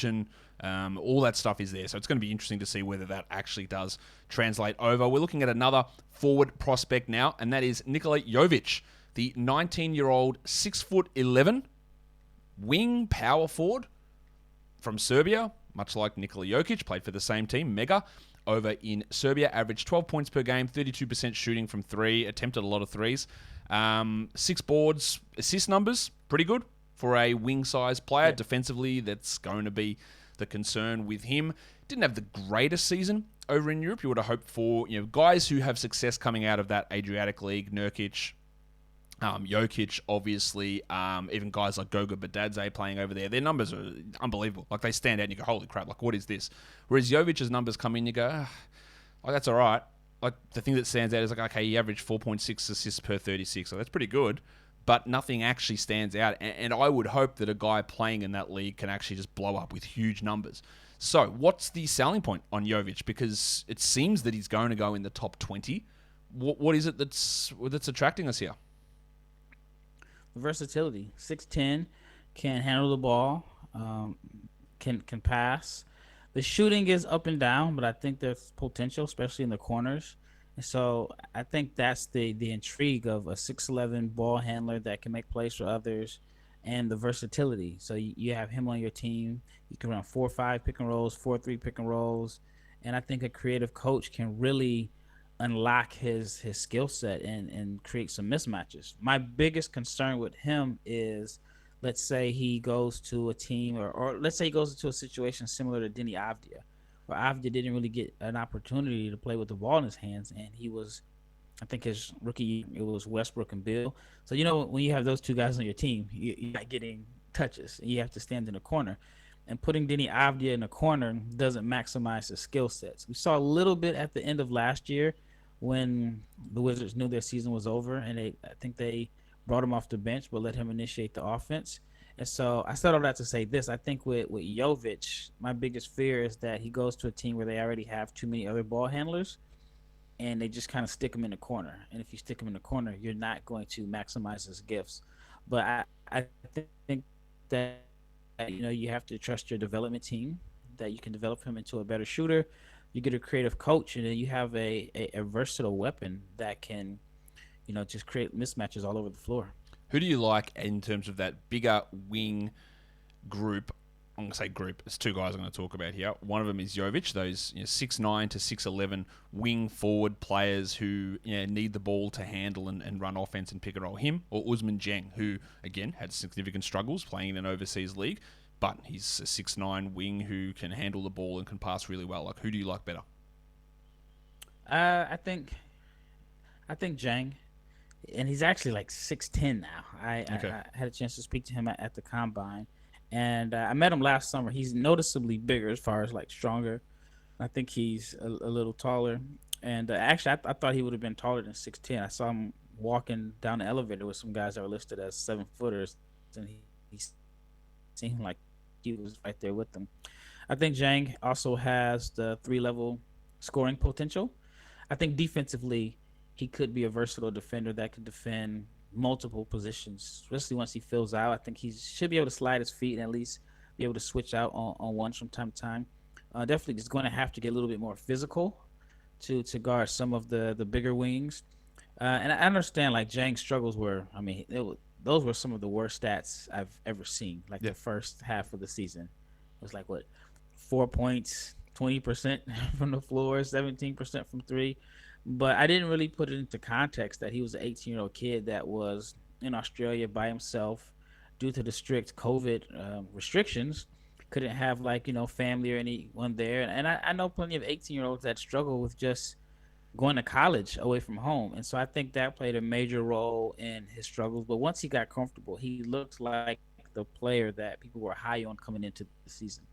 motion, all that stuff is there. So it's going to be interesting to see whether that actually does translate over. We're looking at another forward prospect now, and that is Nikola Jovic, the 19-year-old 6'11" wing power forward from Serbia, much like Nikola Jokic, played for the same team, Mega, over in Serbia, averaged 12 points per game, 32% shooting from three, attempted a lot of threes. 6 boards, assist numbers, pretty good for a wing-sized player. Yeah. Defensively, that's going to be the concern with him. Didn't have the greatest season over in Europe. You would have hoped for, guys who have success coming out of that Adriatic League, Nurkic, Jokic, obviously, even guys like Goga Badadze playing over there. Their numbers are unbelievable. Like, they stand out and you go, holy crap, like, what is this? Whereas Jovic's numbers come in, you go, that's all right. Like, the thing that stands out is, like, okay, he averaged 4.6 assists per 36, so that's pretty good, but nothing actually stands out. And I would hope that a guy playing in that league can actually just blow up with huge numbers. So, what's the selling point on Jovic? Because it seems that he's going to go in the top 20. What is it that's attracting us here? Versatility. 6'10", can handle the ball, can pass. The shooting is up and down, but I think there's potential, especially in the corners. And so I think that's the intrigue of a 6'11" ball handler that can make plays for others, and the versatility. So you have him on your team. You can run 4-5 pick and rolls, 4-3 pick and rolls, and I think a creative coach can really unlock his skill set and create some mismatches. My biggest concern with him is, let's say he goes to a team, or let's say he goes into a situation similar to Denny Avdia, where Avdia didn't really get an opportunity to play with the ball in his hands, and he was, I think his rookie year, it was Westbrook and Bill. So, when you have those two guys on your team, you're not getting touches, and you have to stand in the corner. And putting Denny Avdia in the corner doesn't maximize his skill sets. We saw a little bit at the end of last year when the Wizards knew their season was over, and I think they brought him off the bench but let him initiate the offense. And so I said all that to say this. I think with Jovic, my biggest fear is that he goes to a team where they already have too many other ball handlers, and they just kind of stick him in the corner. And if you stick him in the corner, you're not going to maximize his gifts. But I think that you have to trust your development team, that you can develop him into a better shooter. You get a creative coach, and then you have a versatile weapon that can, just create mismatches all over the floor. Who do you like in terms of that bigger wing group? I'm going to say group. There's 2 guys I'm going to talk about here. One of them is Jovic, those 6'9" to 6'11" wing forward players who need the ball to handle and run offense and pick and roll. Him or Usman Jeng, who, again, had significant struggles playing in an overseas league, but he's a 6'9" wing who can handle the ball and can pass really well. Like, who do you like better? I think Jang, and he's actually like 6'10" now. I had a chance to speak to him at the combine, and I met him last summer. He's noticeably bigger as far as like stronger. I think he's a little taller, and actually I thought he would have been taller than 6'10". I saw him walking down the elevator with some guys that were listed as 7-footers, and he seemed like he was right there with them. I think Jang also has the 3-level scoring potential. I think defensively, he could be a versatile defender that could defend multiple positions, especially once he fills out. I think he should be able to slide his feet and at least be able to switch out on one from time to time. Definitely is going to have to get a little bit more physical to guard some of the bigger wings. And I understand, like, Jang's struggles were, those were some of the worst stats I've ever seen. Like, the first half of the season, it was like, 4 points, 20% from the floor, 17% from three. But I didn't really put it into context that he was an 18-year-old kid that was in Australia by himself due to the strict COVID restrictions. Couldn't have, family or anyone there. And I know plenty of 18-year-olds that struggle with just going to college away from home. And so I think that played a major role in his struggles. But once he got comfortable, he looked like the player that people were high on coming into the season.